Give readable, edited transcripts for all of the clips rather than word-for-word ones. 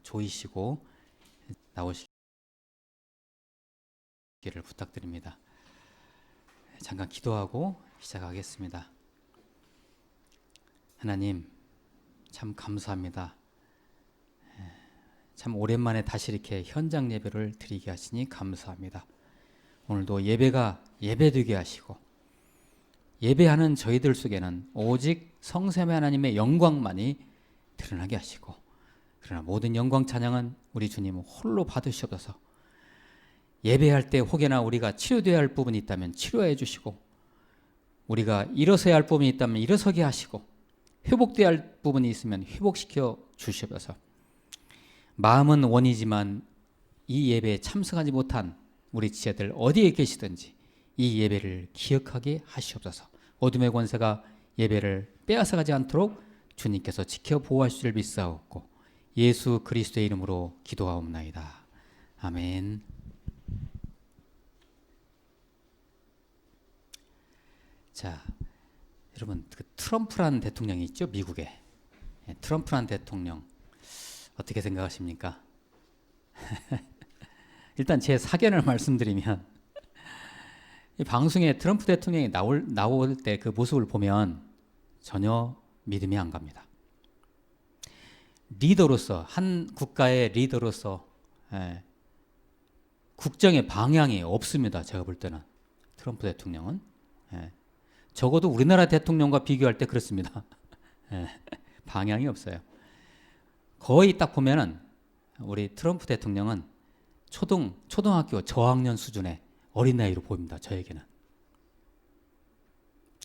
조이시고 나오시기를 부탁드립니다. 잠깐 기도하고 시작하겠습니다. 하나님, 참 감사합니다. 참 오랜만에 다시 이렇게 현장 예배를 드리게 하시니 감사합니다. 오늘도 예배가 예배되게 하시고 예배하는 저희들 속에는 오직 성삼위 하나님의 영광만이 드러나게 하시고, 그러나 모든 영광 찬양은 우리 주님 홀로 받으시옵소서. 예배할 때 혹여나 우리가 치료되어야 할 부분이 있다면 치료해 주시고, 우리가 일어서야 할 부분이 있다면 일어서게 하시고, 회복되어야 할 부분이 있으면 회복시켜 주시옵소서. 마음은 원이지만 이 예배에 참석하지 못한 우리 지체들 어디에 계시든지 이 예배를 기억하게 하시옵소서. 어둠의 권세가 예배를 빼앗아가지 않도록 주님께서 지켜 보호하실 줄 믿사옵고 예수 그리스도의 이름으로 기도하옵나이다. 아멘. 자, 여러분, 그 트럼프라는 대통령이 있죠, 미국에. 트럼프라는 대통령 어떻게 생각하십니까? 일단 제 사견을 말씀드리면, 이 방송에 트럼프 대통령이 나올 때 그 모습을 보면 전혀 믿음이 안 갑니다. 리더로서, 한 국가의 리더로서 국정의 방향이 없습니다. 제가 볼 때는 트럼프 대통령은 적어도 우리나라 대통령과 비교할 때 그렇습니다. 방향이 없어요. 거의 딱 보면은 우리 트럼프 대통령은 초등학교 저학년 수준의 어린 나이로 보입니다. 저에게는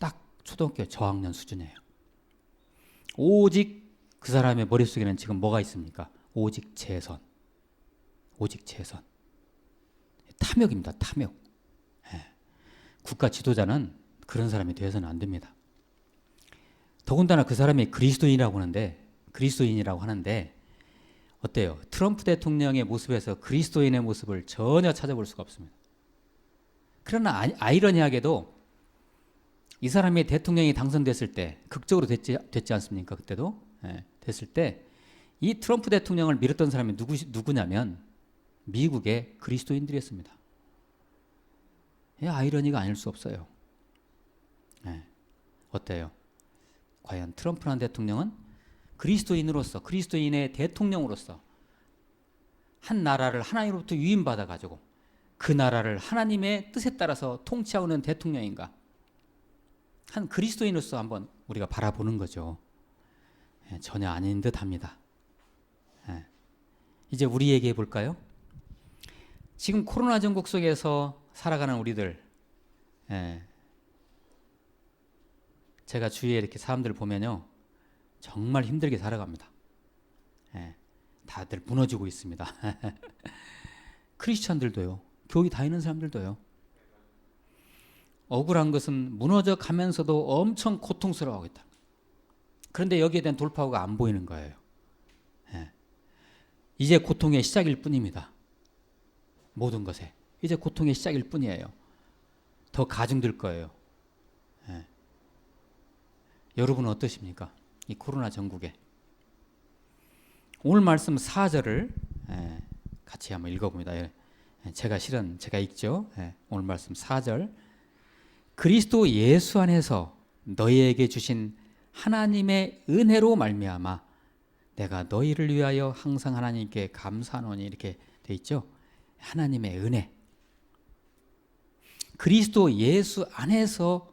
딱 초등학교 저학년 수준이에요. 오직 그 사람의 머릿속에는 지금 뭐가 있습니까? 오직 재선, 오직 재선. 탐욕입니다. 탐욕. 국가 지도자는 그런 사람이 되어서는 안 됩니다. 더군다나 그 사람이 그리스도인이라고 하는데 어때요? 트럼프 대통령의 모습에서 그리스도인의 모습을 전혀 찾아볼 수가 없습니다. 그러나 아이러니하게도 이 사람이 대통령이 당선됐을 때, 극적으로 됐지 않습니까? 그때도 됐을 때 이 트럼프 대통령을 밀었던 사람이 누구냐면 미국의 그리스도인들이었습니다. 아이러니가 아닐 수 없어요. 어때요? 과연 트럼프라는 대통령은 그리스도인으로서, 그리스도인의 대통령으로서 한 나라를 하나님으로부터 위임받아 가지고 그 나라를 하나님의 뜻에 따라서 통치하고 있는 대통령인가? 한 그리스도인으로서 한번 우리가 바라보는 거죠. 전혀 아닌 듯합니다. 이제 우리 얘기해 볼까요? 지금 코로나 전국 속에서 살아가는 우리들, 제가 주위에 이렇게 사람들 보면요, 정말 힘들게 살아갑니다. 다들 무너지고 있습니다. 크리스천들도요, 교회 다니는 사람들도요. 억울한 것은 무너져 가면서도 엄청 고통스러워하고 있다. 그런데 여기에 대한 돌파구가 안 보이는 거예요. 이제 고통의 시작일 뿐입니다. 모든 것에 이제 고통의 시작일 뿐이에요. 더 가중될 거예요. 여러분은 어떠십니까? 이 코로나 전국에. 오늘 말씀 4절을 같이 한번 읽어봅니다. 제가 읽죠. 오늘 말씀 4절. 그리스도 예수 안에서 너희에게 주신 하나님의 은혜로 말미암아 내가 너희를 위하여 항상 하나님께 감사하노니, 이렇게 돼 있죠. 하나님의 은혜. 그리스도 예수 안에서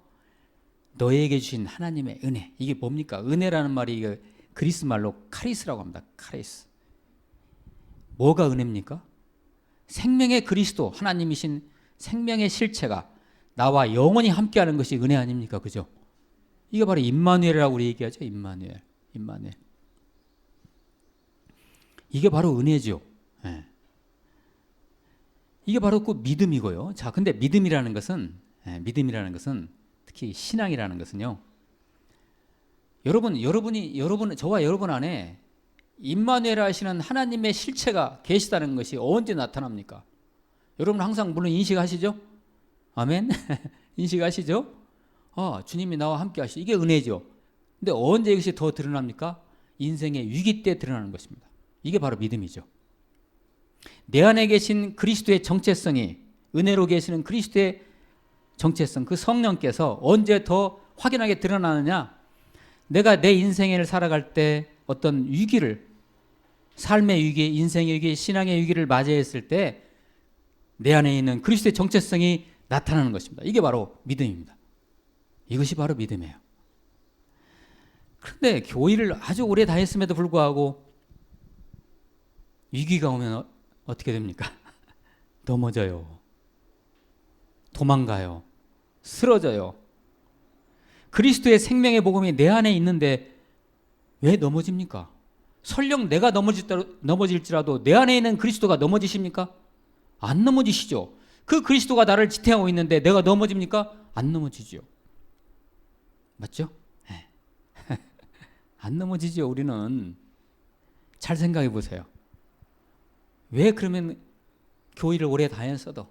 너희에게 주신 하나님의 은혜. 이게 뭡니까? 은혜라는 말이 그리스 말로 카리스라고 합니다. 카리스. 뭐가 은혜입니까? 생명의 그리스도, 하나님이신 생명의 실체가 나와 영원히 함께하는 것이 은혜 아닙니까? 그죠? 이게 바로 임마누엘이라고 우리 얘기하죠. 임마누엘. 이게 바로 은혜죠. 이게 바로 그 믿음이고요. 자, 근데 믿음이라는 것은 특히 신앙이라는 것은요, 저와 여러분 안에 임마누엘 하시는 하나님의 실체가 계시다는 것이 언제 나타납니까? 여러분 항상 물론 인식하시죠? 아멘? 인식하시죠? 주님이 나와 함께 하시죠. 이게 은혜죠. 근데 언제 이것이 더 드러납니까? 인생의 위기 때 드러나는 것입니다. 이게 바로 믿음이죠. 내 안에 계신 그리스도의 정체성이, 은혜로 계시는 그리스도의 정체성, 그 성령께서 언제 더 확연하게 드러나느냐? 내가 내 인생을 살아갈 때 어떤 위기를, 삶의 위기, 인생의 위기, 신앙의 위기를 맞이했을 때 내 안에 있는 그리스도의 정체성이 나타나는 것입니다. 이게 바로 믿음입니다. 이것이 바로 믿음이에요. 그런데 교회를 아주 오래 다녔음에도 불구하고 위기가 오면 어떻게 됩니까? 넘어져요. 도망가요. 쓰러져요. 그리스도의 생명의 복음이 내 안에 있는데 왜 넘어집니까? 설령 내가 넘어질지라도 내 안에 있는 그리스도가 넘어지십니까? 안 넘어지시죠. 그 그리스도가 나를 지탱하고 있는데 내가 넘어집니까? 안 넘어지죠. 맞죠? 네. 안 넘어지죠. 우리는. 잘 생각해 보세요. 왜 그러면 교회를 오래 다녔어도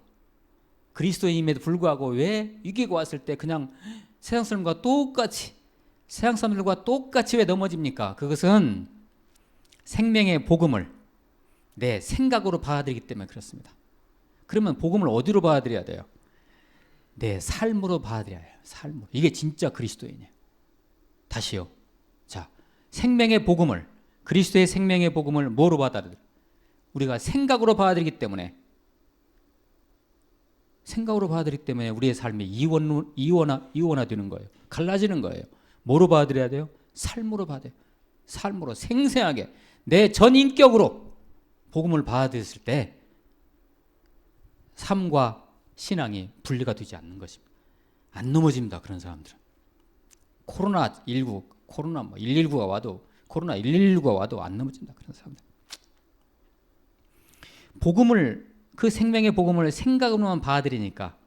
그리스도인임에도 불구하고 왜 위기가 왔을 때 그냥 세상 사람들과 똑같이 왜 넘어집니까? 그것은 생명의 복음을 내 생각으로 받아들이기 때문에 그렇습니다. 그러면 복음을 어디로 받아들여야 돼요? 내 삶으로 받아들여야 해요. 삶으로. 이게 진짜 그리스도인이에요. 다시요. 자, 생명의 복음을, 그리스도의 생명의 복음을 뭐로 받아들여요? 우리가 생각으로 받아들이기 때문에, 우리의 삶이 이원화되는 거예요. 갈라지는 거예요. 뭐로 받아들여야 돼요? 삶으로 받아요. 삶으로 생생하게 내 전 인격으로 복음을 받아들였을 때 삶과 신앙이 분리가 되지 않는 것입니다. 안 넘어집니다. 그런 사람들은. 코로나119가 와도 안 넘어진다. 그런 사람들. 그 생명의 복음을 생각으로만 받아들이니까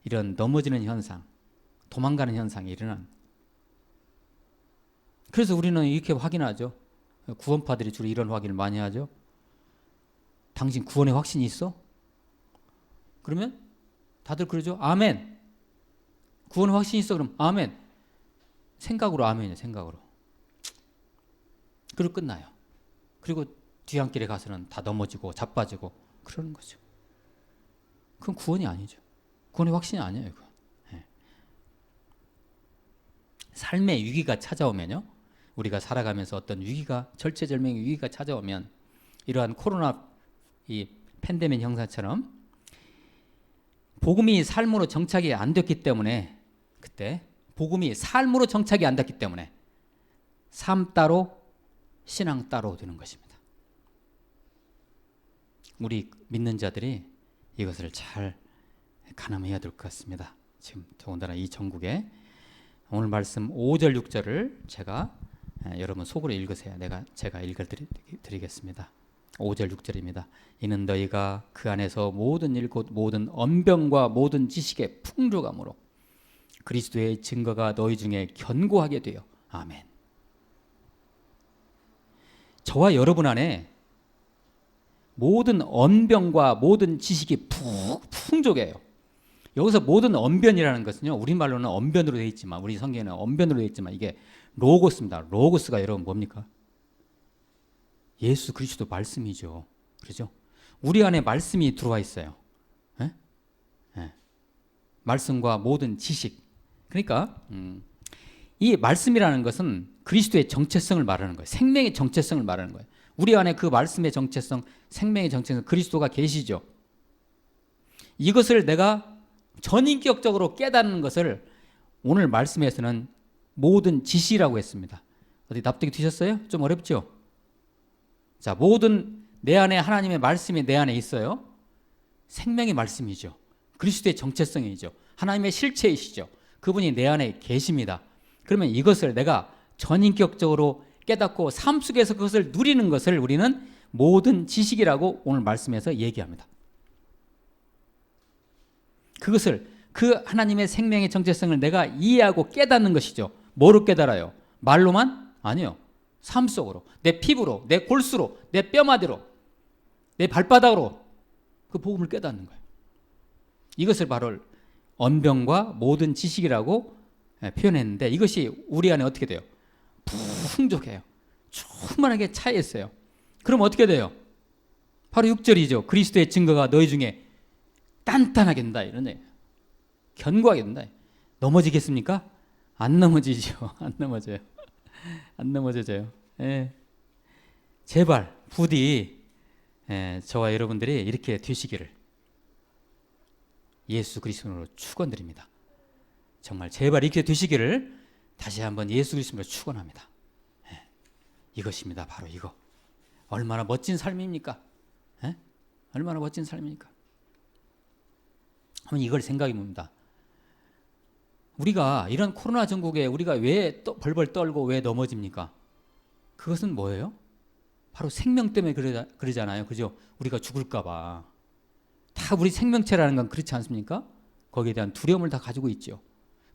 이런 넘어지는 현상, 도망가는 현상이 일어난. 그래서 우리는 이렇게 확인하죠. 구원파들이 주로 이런 확인을 많이 하죠. 당신 구원의 확신이 있어? 그러면 다들 그러죠. 아멘. 구원의 확신이 있어? 그럼 아멘. 생각으로 아멘이에요. 생각으로. 그리고 끝나요. 그리고 뒤안길에 가서는 다 넘어지고 자빠지고 그러는 거죠. 그건 구원이 아니죠. 구원의 확신이 아니에요. 그건. 네. 삶의 위기가 찾아오면요. 우리가 살아가면서 어떤 위기가, 절체절명의 위기가 찾아오면 이러한 코로나 이 팬데믹 형사처럼 복음이 삶으로 정착이 안 됐기 때문에, 그때 복음이 삶으로 정착이 안 됐기 때문에 삶 따로 신앙 따로 되는 것입니다. 우리 믿는 자들이 이것을 잘 가늠해야 될 것 같습니다. 지금 더군다나 이 전국에 오늘 말씀 5절 6절을 제가 여러분 속으로 읽으세요. 제가 읽어드리겠습니다. 5절 6절입니다. 이는 너희가 그 안에서 모든 일 곧 모든 언병과 모든 지식의 풍족함으로 그리스도의 증거가 너희 중에 견고하게 되어. 아멘. 저와 여러분 안에 모든 언병과 모든 지식이 풍족해요. 여기서 모든 언변이라는 것은요, 우리말로는 언변으로 되어 있지만, 우리 성경에는 언변으로 되어 있지만, 이게 로고스입니다. 로고스가 여러분 뭡니까? 예수 그리스도 말씀이죠. 그렇죠? 우리 안에 말씀이 들어와 있어요. 네? 네. 말씀과 모든 지식. 그러니까 이 말씀이라는 것은 그리스도의 정체성을 말하는 거예요. 생명의 정체성을 말하는 거예요. 우리 안에 그 말씀의 정체성, 생명의 정체성, 그리스도가 계시죠. 이것을 내가 전인격적으로 깨닫는 것을 오늘 말씀에서는 모든 지시라고 했습니다. 어디 납득이 되셨어요? 좀 어렵죠? 자, 모든 내 안에 하나님의 말씀이 내 안에 있어요. 생명의 말씀이죠. 그리스도의 정체성이죠. 하나님의 실체이시죠. 그분이 내 안에 계십니다. 그러면 이것을 내가 전인격적으로 깨닫고 삶 속에서 그것을 누리는 것을 우리는 모든 지식이라고 오늘 말씀에서 얘기합니다. 그것을, 그 하나님의 생명의 정체성을 내가 이해하고 깨닫는 것이죠. 뭐로 깨달아요? 말로만? 아니요. 삶 속으로, 내 피부로, 내 골수로, 내 뼈마디로, 내 발바닥으로 그 복음을 깨닫는 거예요. 이것을 바로 언병과 모든 지식이라고 표현했는데, 이것이 우리 안에 어떻게 돼요? 풍족해요. 충만하게 차 있어요. 그럼 어떻게 돼요? 바로 6절이죠. 그리스도의 증거가 너희 중에 단단하게 된다. 이런 얘기예요. 견고하게 된다. 넘어지겠습니까? 안 넘어지죠. 안 넘어져요. 안 넘어져요. 예. 제발 부디 저와 여러분들이 이렇게 되시기를 예수 그리스도로 축원드립니다. 정말 제발 이렇게 되시기를 다시 한번 예수 그리스도로 축원합니다. 이것입니다. 바로 이거. 얼마나 멋진 삶입니까? 얼마나 멋진 삶입니까? 한번 이걸 생각해 봅니다. 우리가 이런 코로나 전국에 우리가 왜 벌벌 떨고 왜 넘어집니까? 그것은 뭐예요? 바로 생명 때문에 그러잖아요. 그죠? 우리가 죽을까 봐. 다 우리 생명체라는 건 그렇지 않습니까? 거기에 대한 두려움을 다 가지고 있죠.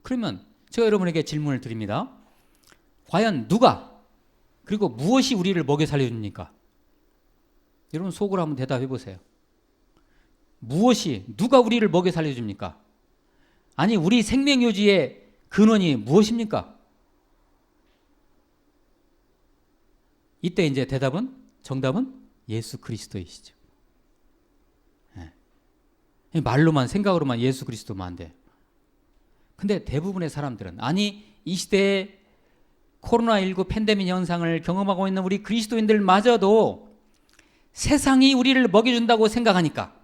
그러면 제가 여러분에게 질문을 드립니다. 과연 누가 그리고 무엇이 우리를 먹여 살려줍니까? 여러분 속으로 한번 대답해 보세요. 무엇이 누가 우리를 먹여 살려줍니까? 아니 우리 생명 유지의 근원이 무엇입니까? 이때 이제 정답은 예수 그리스도이시죠. 말로만 생각으로만 예수 그리스도만 안 돼. 근데 대부분의 사람들은 아니 이 시대에 코로나19 팬데믹 현상을 경험하고 있는 우리 그리스도인들마저도 세상이 우리를 먹여준다고 생각하니까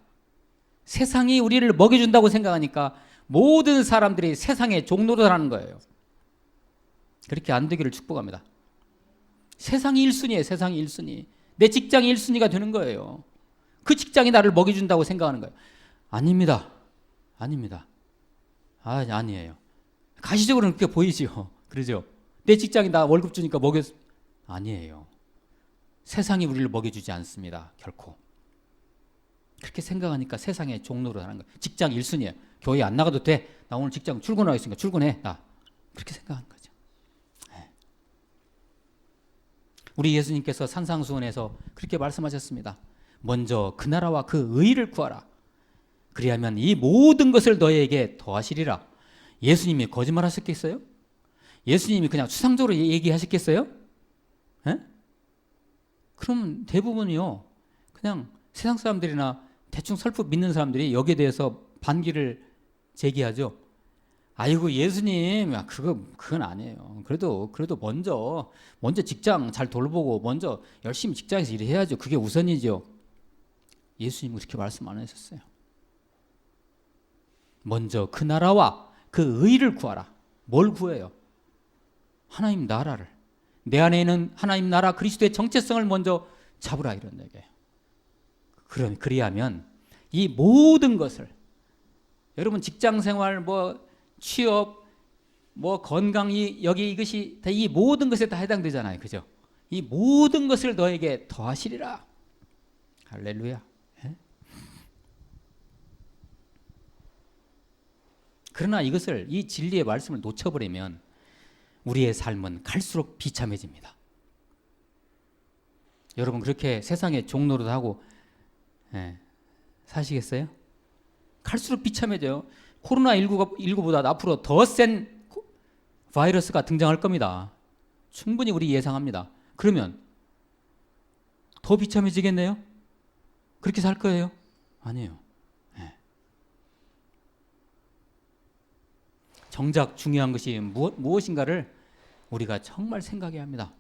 모든 사람들이 세상의 종노릇하는 거예요. 그렇게 안 되기를 축복합니다. 세상이 1순위예요. 세상이 1순위. 내 직장이 1순위가 되는 거예요. 그 직장이 나를 먹여준다고 생각하는 거예요. 아닙니다. 아니에요. 가시적으로는 그렇게 보이죠. 그러죠. 내 직장이 나 월급 주니까 아니에요. 세상이 우리를 먹여주지 않습니다. 결코. 그렇게 생각하니까 세상의 종로를 하는 거예요. 직장 1순위예요. 교회 안 나가도 돼. 나 오늘 직장 출근하고 있으니까 출근해. 나. 그렇게 생각하는 거죠. 우리 예수님께서 산상수훈에서 그렇게 말씀하셨습니다. 먼저 그 나라와 그 의를 구하라. 그리하면 이 모든 것을 너희에게 더하시리라. 예수님이 거짓말 하셨겠어요? 예수님이 그냥 추상적으로 얘기하셨겠어요? 그럼 대부분이요. 그냥 세상 사람들이나 대충 설프 믿는 사람들이 여기에 대해서 반기를 제기하죠. 아이고 예수님 그건 아니에요. 그래도 먼저 직장 잘 돌보고 먼저 열심히 직장에서 일해야죠. 그게 우선이죠. 예수님은 그렇게 말씀 안 하셨어요. 먼저 그 나라와 그 의를 구하라. 뭘 구해요? 하나님 나라를. 내 안에 있는 하나님 나라 그리스도의 정체성을 먼저 잡으라 이런 얘기예요. 그리하면 이 모든 것을 여러분 직장생활 취업 건강 여기 이것이 다 이 모든 것에 다 해당되잖아요. 그죠? 이 모든 것을 너에게 더하시리라. 할렐루야. 그러나 이 진리의 말씀을 놓쳐버리면 우리의 삶은 갈수록 비참해집니다. 여러분 그렇게 세상에 종노릇하고 사시겠어요? 갈수록 비참해져요. 코로나19보다 앞으로 더 센 바이러스가 등장할 겁니다. 충분히 우리 예상합니다. 그러면 더 비참해지겠네요? 그렇게 살 거예요? 아니에요. 정작 중요한 것이 무엇인가를 우리가 정말 생각해야 합니다.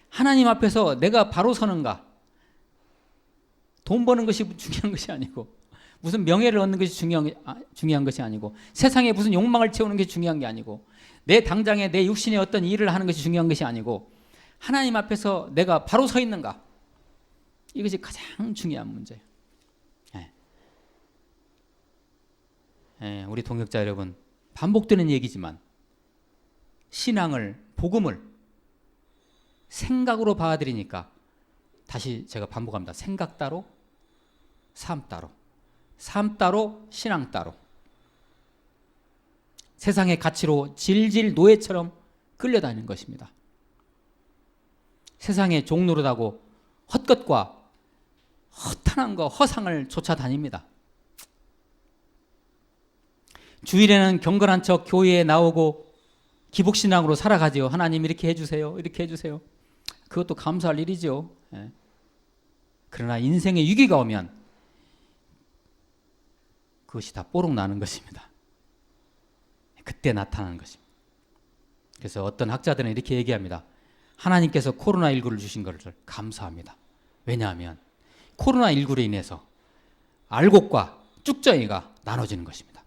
하나님 앞에서 내가 바로 서는가? 돈 버는 것이 중요한 것이 아니고 무슨 명예를 얻는 것이 중요한 것이 아니고 세상에 무슨 욕망을 채우는 게 중요한 게 아니고 내 당장에 내 육신의 어떤 일을 하는 것이 중요한 것이 아니고 하나님 앞에서 내가 바로 서 있는가? 이것이 가장 중요한 문제예요. 우리 동역자 여러분 반복되는 얘기지만 신앙을 복음을 생각으로 봐드리니까 다시 제가 반복합니다. 생각 따로 삶 따로 삶 따로 신앙 따로 세상의 가치로 질질 노예처럼 끌려다니는 것입니다. 세상의 종노릇하고 헛것과 허탄한 거 허상을 쫓아다닙니다. 주일에는 경건한 척 교회에 나오고 기복신앙으로 살아가지요. 하나님 이렇게 해주세요. 이렇게 해주세요. 그것도 감사할 일이죠. 그러나 인생의 위기가 오면 그것이 다 뽀록 나는 것입니다. 그때 나타나는 것입니다. 그래서 어떤 학자들은 이렇게 얘기합니다. 하나님께서 코로나19를 주신 것을 감사합니다. 왜냐하면 코로나19로 인해서 알곡과 쭉정이가 나눠지는 것입니다.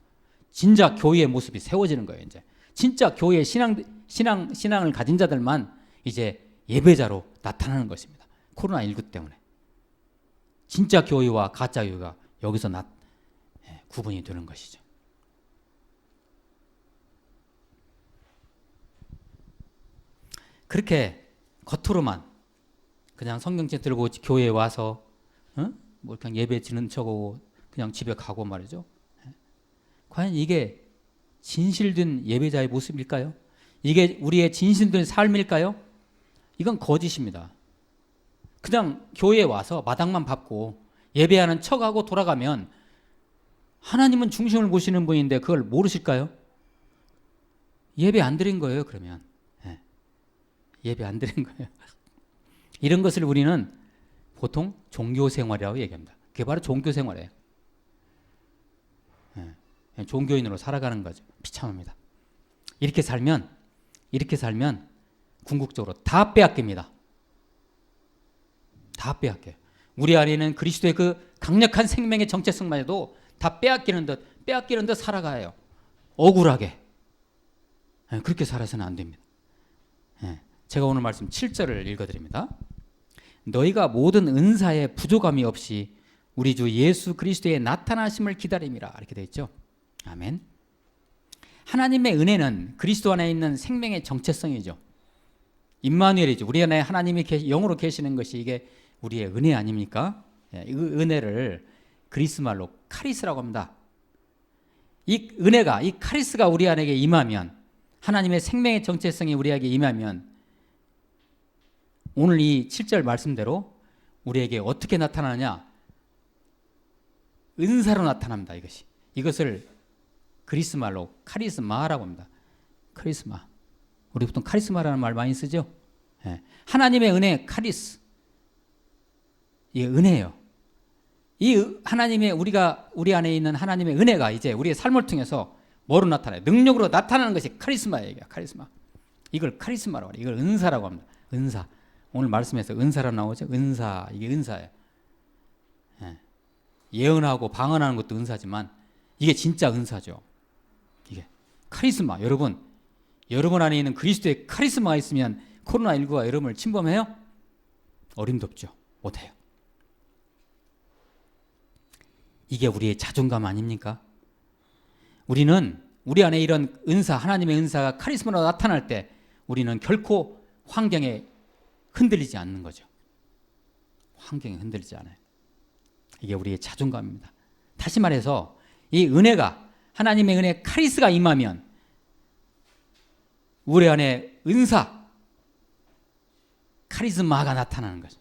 진짜 교회의 모습이 세워지는 거예요. 이제 진짜 교회의 신앙을 가진 자들만 이제 예배자로 나타나는 것입니다. 코로나19 때문에 진짜 교회와 가짜 교회가 여기서 구분이 되는 것이죠. 그렇게 겉으로만 그냥 성경책 들고 교회에 와서 뭐 그냥 예배 지는 척하고 그냥 집에 가고 말이죠. 과연 이게 진실된 예배자의 모습일까요? 이게 우리의 진실된 삶일까요? 이건 거짓입니다. 그냥 교회에 와서 마당만 밟고 예배하는 척하고 돌아가면 하나님은 중심을 보시는 분인데 그걸 모르실까요? 예배 안 드린 거예요, 그러면. 예배 안 드린 거예요. 이런 것을 우리는 보통 종교생활이라고 얘기합니다. 그게 바로 종교생활이에요. 종교인으로 살아가는 거죠. 비참합니다. 이렇게 살면 궁극적으로 다 빼앗깁니다. 다 빼앗겨요. 우리 안에는 그리스도의 그 강력한 생명의 정체성만 해도 다 빼앗기는 듯 살아가요. 억울하게. 그렇게 살아서는 안 됩니다. 제가 오늘 말씀 7절을 읽어드립니다. 너희가 모든 은사에 부족함이 없이 우리 주 예수 그리스도의 나타나심을 기다림이라 이렇게 되어 있죠. 아멘. 하나님의 은혜는 그리스도 안에 있는 생명의 정체성이죠. 임마누엘이죠. 우리 안에 하나님이 영으로 계시는 것이 이게 우리의 은혜 아닙니까? 이 은혜를 그리스 말로 카리스라고 합니다. 이 은혜가, 이 카리스가 우리 안에게 임하면, 하나님의 생명의 정체성이 우리에게 임하면 오늘 이 7절 말씀대로 우리에게 어떻게 나타나느냐? 은사로 나타납니다. 이것을 그리스 말로 카리스마라고 합니다. 카리스마. 우리 보통 카리스마라는 말 많이 쓰죠? 하나님의 은혜, 카리스. 이게 은혜예요. 이 하나님의 우리 안에 있는 하나님의 은혜가 이제 우리의 삶을 통해서 뭐로 나타나요? 능력으로 나타나는 것이 카리스마예요. 카리스마. 이걸 카리스마라고 해요. 이걸 은사라고 합니다. 은사. 오늘 말씀에서 은사로 나오죠. 은사. 이게 은사예요. 예언하고 방언하는 것도 은사지만 이게 진짜 은사죠. 이게 카리스마. 여러분 안에 있는 그리스도의 카리스마가 있으면 코로나19가 여러분을 침범해요? 어림도 없죠. 못해요. 이게 우리의 자존감 아닙니까? 우리는 우리 안에 이런 은사, 하나님의 은사가 카리스마로 나타날 때 우리는 결코 환경에 흔들리지 않는 거죠. 환경에 흔들리지 않아요. 이게 우리의 자존감입니다. 다시 말해서 이 은혜가, 하나님의 은혜 카리스가 임하면 우리 안에 은사, 카리스마가 나타나는 거죠.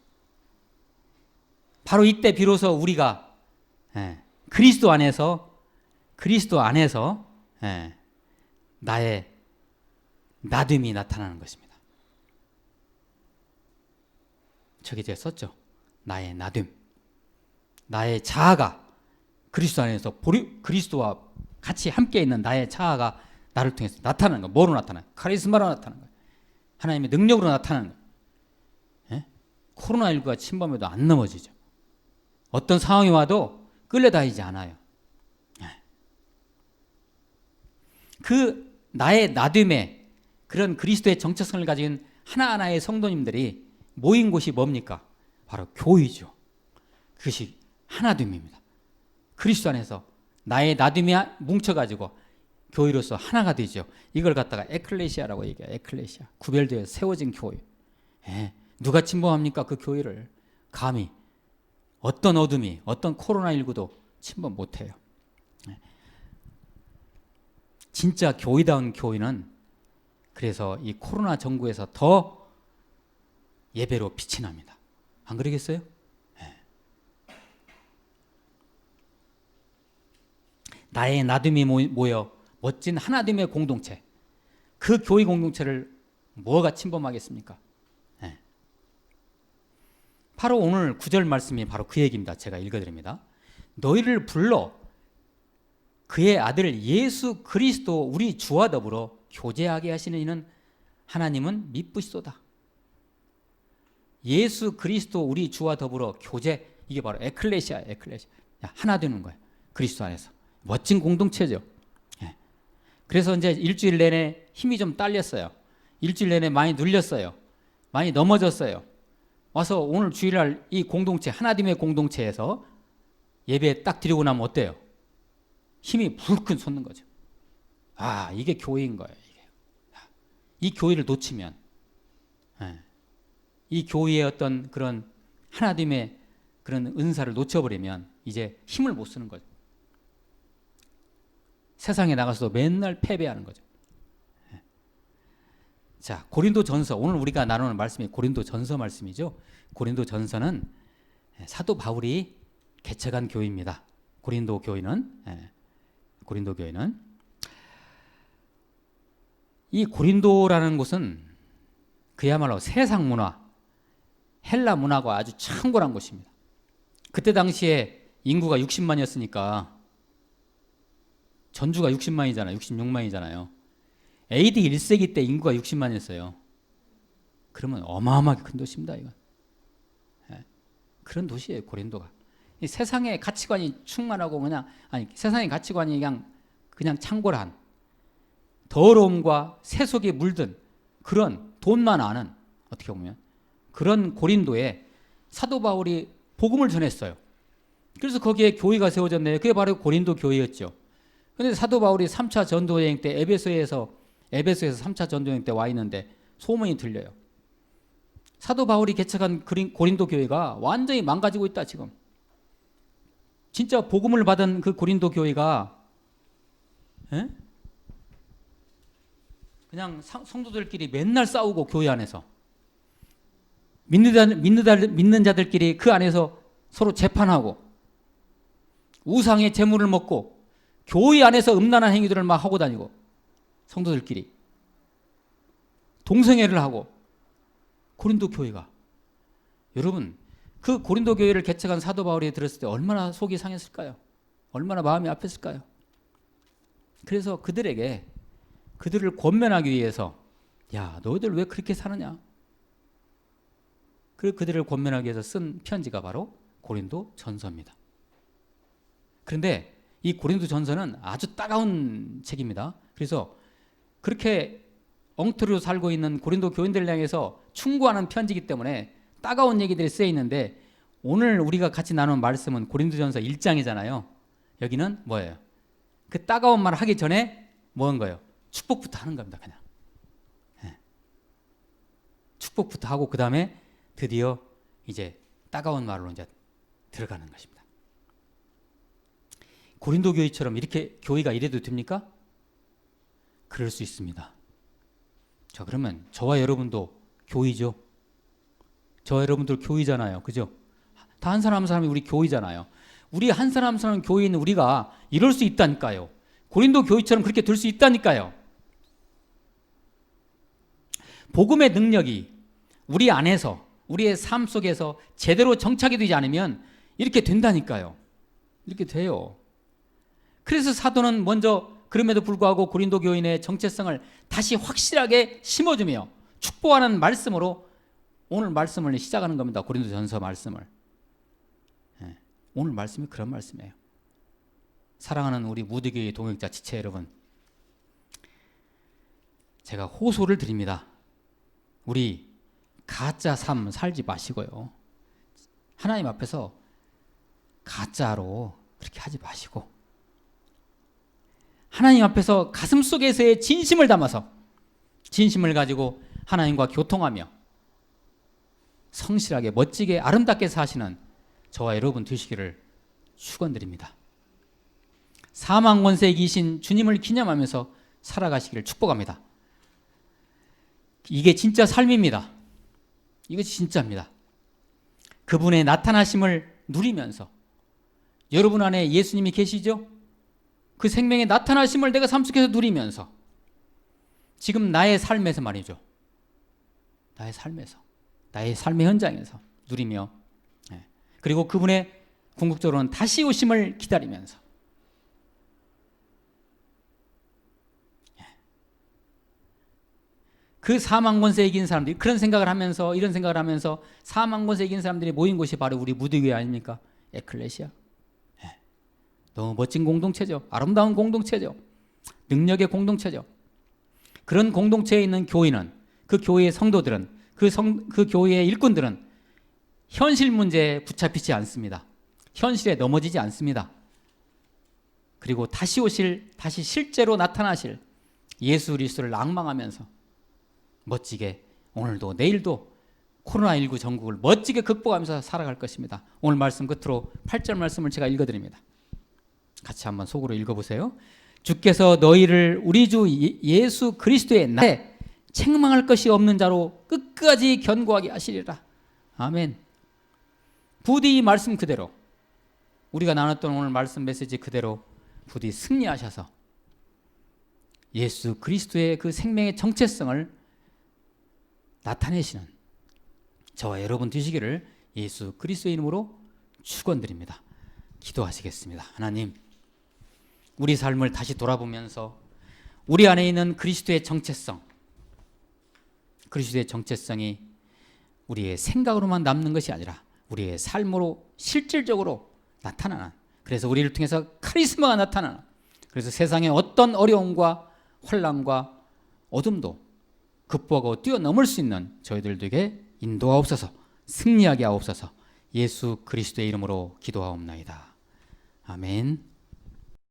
바로 이때 비로소 우리가 그리스도 안에서 나의 나됨이 나타나는 것입니다. 저기 제가 썼죠. 나의 나됨. 나의 자아가 그리스도 안에서 그리스도와 같이 함께 있는 나의 자아가 나를 통해서 나타나는 거예요. 뭐로 나타나요? 카리스마로 나타나는 거예요. 하나님의 능력으로 나타나는 거예요. 코로나19가 침범해도 안 넘어지죠. 어떤 상황이 와도 끌려다니지 않아요. 그 나의 나됨에 그런 그리스도의 정체성을 가진 하나하나의 성도님들이 모인 곳이 뭡니까? 바로 교회죠. 그것이 하나됨입니다. 그리스도 안에서 나의 나됨이 뭉쳐가지고 교회로서 하나가 되죠. 이걸 갖다가 에클레시아라고 얘기해요. 에클레시아. 구별되어 세워진 교회. 누가 침범합니까? 그 교회를. 감히 어떤 어둠이, 어떤 코로나19도 침범 못해요. 진짜 교회다운 교회는 그래서 이 코로나 전국에서 더 예배로 빛이 납니다. 안 그러겠어요? 나의 나됨이 모여 멋진 하나됨의 공동체, 그 교회 공동체를 뭐가 침범하겠습니까? 바로 오늘 9절 말씀이 바로 그 얘기입니다. 제가 읽어드립니다. 너희를 불러 그의 아들 예수 그리스도 우리 주와 더불어 교제하게 하시는 이는 하나님은 미쁘시도다. 예수 그리스도 우리 주와 더불어 교제, 이게 바로 에클레시아예요. 에클레시아. 하나 되는 거예요. 그리스도 안에서. 멋진 공동체죠. 예. 그래서 이제 일주일 내내 힘이 좀 딸렸어요. 일주일 내내 많이 눌렸어요. 많이 넘어졌어요. 와서 오늘 주일날 이 공동체, 하나님의 공동체에서 예배 딱 드리고 나면 어때요? 힘이 불끈 솟는 거죠. 아, 이게 교회인 거예요. 이 교회를 놓치면, 이 교회의 어떤 그런 하나님의 그런 은사를 놓쳐버리면 이제 힘을 못 쓰는 거죠. 세상에 나가서도 맨날 패배하는 거죠. 자, 고린도전서, 오늘 우리가 나누는 말씀이 고린도전서 말씀이죠. 고린도전서는 사도 바울이 개척한 교회입니다. 고린도 교회는 이 고린도라는 곳은 그야말로 세상 문화, 헬라 문화가 아주 창궐한 곳입니다. 그때 당시에 인구가 60만이었으니까 전주가 60만이잖아요. 66만이잖아요. AD 1세기 때 인구가 60만이었어요. 그러면 어마어마하게 큰 도시입니다. 이건. 그런 도시예요. 고린도가. 이 세상의 가치관이 충만하고 세상의 가치관이 그냥 창궐한 더러움과 세속에 물든 그런 돈만 아는, 어떻게 보면 그런 고린도에 사도 바울이 복음을 전했어요. 그래서 거기에 교회가 세워졌네요. 그게 바로 고린도 교회였죠. 그런데 사도 바울이 3차 전도여행 때 에베소에서 3차 전도여행 때 와 있는데 소문이 들려요. 사도 바울이 개척한 고린도 교회가 완전히 망가지고 있다 지금. 진짜 복음을 받은 그 고린도 교회가 그냥 성도들끼리 맨날 싸우고, 교회 안에서 믿는 자들끼리 그 안에서 서로 재판하고 우상의 재물을 먹고 교회 안에서 음란한 행위들을 막 하고 다니고, 성도들끼리 동성애를 하고, 고린도 교회가. 여러분, 그 고린도 교회를 개척한 사도 바울이 들었을 때 얼마나 속이 상했을까요? 얼마나 마음이 아팠을까요? 그래서 그들을 권면하기 위해서, 야, 너희들 왜 그렇게 사느냐? 그들을 권면하기 위해서 쓴 편지가 바로 고린도 전서입니다. 그런데 이 고린도 전서는 아주 따가운 책입니다. 그래서 그렇게 엉터리로 살고 있는 고린도 교인들을 향해서 충고하는 편지이기 때문에 따가운 얘기들이 쓰여 있는데, 오늘 우리가 같이 나눈 말씀은 고린도전서 1장이잖아요. 여기는 뭐예요? 그 따가운 말 하기 전에 뭐한 거예요? 축복부터 하는 겁니다. 그냥 축복부터 하고 그 다음에 드디어 이제 따가운 말로 이제 들어가는 것입니다. 고린도 교회처럼 이렇게 교회가 이래도 됩니까? 그럴 수 있습니다. 자, 그러면 저와 여러분도 교회죠. 저와 여러분들 교회잖아요. 그죠? 다 한 사람 한 사람이 우리 교회잖아요. 우리 한 사람 한 사람 교회에 있는 우리가 이럴 수 있다니까요. 고린도 교회처럼 그렇게 될 수 있다니까요. 복음의 능력이 우리 안에서, 우리의 삶 속에서 제대로 정착이 되지 않으면 이렇게 된다니까요. 이렇게 돼요. 그래서 사도는 먼저 그럼에도 불구하고 고린도 교인의 정체성을 다시 확실하게 심어주며 축복하는 말씀으로 오늘 말씀을 시작하는 겁니다. 고린도전서 말씀을. 오늘 말씀이 그런 말씀이에요. 사랑하는 우리 무드교회 동역자 지체 여러분, 제가 호소를 드립니다. 우리 가짜 삶 살지 마시고요. 하나님 앞에서 가짜로 그렇게 하지 마시고, 하나님 앞에서 가슴 속에서의 진심을 담아서, 진심을 가지고 하나님과 교통하며 성실하게 멋지게 아름답게 사시는 저와 여러분 되시기를 축원드립니다. 사망 권세에 이기신 주님을 기념하면서 살아가시기를 축복합니다. 이게 진짜 삶입니다. 이것이 진짜입니다. 그분의 나타나심을 누리면서, 여러분 안에 예수님이 계시죠? 그 생명의 나타나심을 내가 삶 속에서 누리면서, 지금 나의 삶에서 말이죠. 나의 삶의 현장에서 누리며 그리고 그분의 궁극적으로는 다시 오심을 기다리면서 그 사망 권세 이긴 사람들이 그런 생각을 하면서 이런 생각을 하면서 사망 권세 이긴 사람들이 모인 곳이 바로 우리 무드교회 아닙니까? 에클레시아. 너무 멋진 공동체죠. 아름다운 공동체죠. 능력의 공동체죠. 그런 공동체에 있는 교인은, 그 교회의 성도들은, 그 교회의 일꾼들은 현실 문제에 붙잡히지 않습니다. 현실에 넘어지지 않습니다. 그리고 다시 실제로 나타나실 예수 그리스도를 낭망하면서 멋지게 오늘도 내일도 코로나19 전국을 멋지게 극복하면서 살아갈 것입니다. 오늘 말씀 끝으로 8절 말씀을 제가 읽어드립니다. 같이 한번 속으로 읽어보세요. 주께서 너희를 우리 주 예수 그리스도의 날에 책망할 것이 없는 자로 끝까지 견고하게 하시리라. 아멘. 부디 이 말씀 그대로, 우리가 나눴던 오늘 말씀 메시지 그대로 부디 승리하셔서 예수 그리스도의 그 생명의 정체성을 나타내시는 저와 여러분 되시기를 예수 그리스도의 이름으로 축원드립니다. 기도하시겠습니다. 하나님, 우리 삶을 다시 돌아보면서 우리 안에 있는 그리스도의 정체성이 우리의 생각으로만 남는 것이 아니라 우리의 삶으로 실질적으로 나타나는, 그래서 우리를 통해서 카리스마가 나타나는, 그래서 세상의 어떤 어려움과 혼란과 어둠도 극복하고 뛰어넘을 수 있는 저희들에게 인도하옵소서, 승리하게 하옵소서. 예수 그리스도의 이름으로 기도하옵나이다. 아멘.